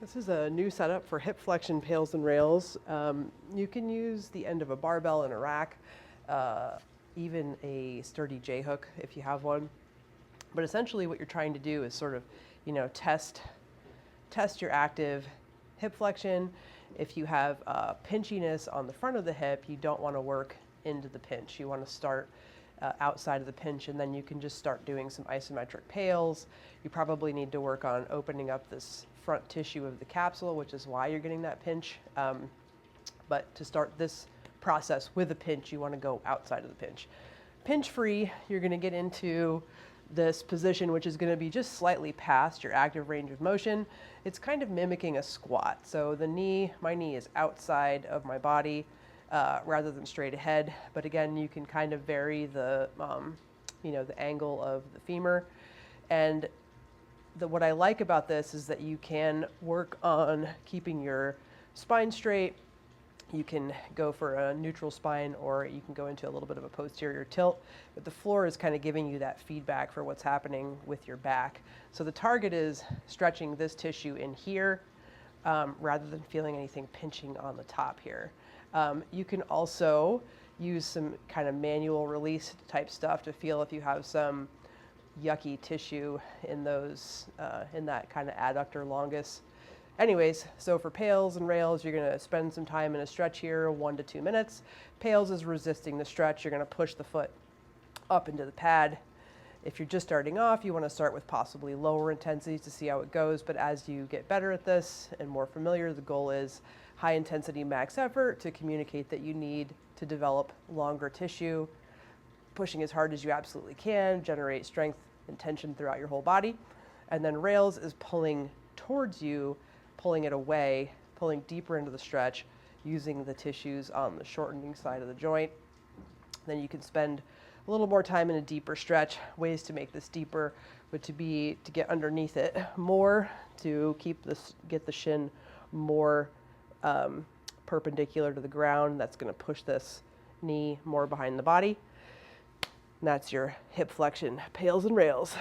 This is a new setup for hip flexion pails and rails. You can use the end of a barbell in a rack, even a sturdy J-hook if you have one. But essentially what you're trying to do is sort of, test your active hip flexion. If you have pinchiness on the front of the hip, you don't want to work into the pinch. You want to start outside of the pinch, and then you can just start doing some isometric pails. You probably need to work on opening up this front tissue of the capsule, which is why you're getting that pinch. But to start this process with a pinch, you want to go outside of the pinch. Pinch free, you're going to get into this position, which is going to be just slightly past your active range of motion. It's kind of mimicking a squat. So my knee is outside of my body rather than straight ahead. But again, you can kind of vary the angle of the femur. And what I like about this is that you can work on keeping your spine straight. You can go for a neutral spine, or you can go into a little bit of a posterior tilt, but the floor is kind of giving you that feedback for what's happening with your back. So the target is stretching this tissue in here rather than feeling anything pinching on the top here. You can also use some kind of manual release type stuff to feel if you have some yucky tissue in those, in that kind of adductor longus. Anyways, so for pails and rails, you're going to spend some time in a stretch here, 1 to 2 minutes. Pails is resisting the stretch. You're going to push the foot up into the pad. If you're just starting off, you want to start with possibly lower intensities to see how it goes. But as you get better at this and more familiar, the goal is high intensity max effort to communicate that you need to develop longer tissue, pushing as hard as you absolutely can, generate strength and tension throughout your whole body. And then rails is pulling towards you, pulling it away, pulling deeper into the stretch, using the tissues on the shortening side of the joint. Then you can spend a little more time in a deeper stretch. Ways to make this deeper would to get underneath it more, to get the shin more perpendicular to the ground. That's going to push this knee more behind the body. And that's your hip flexion pails and rails.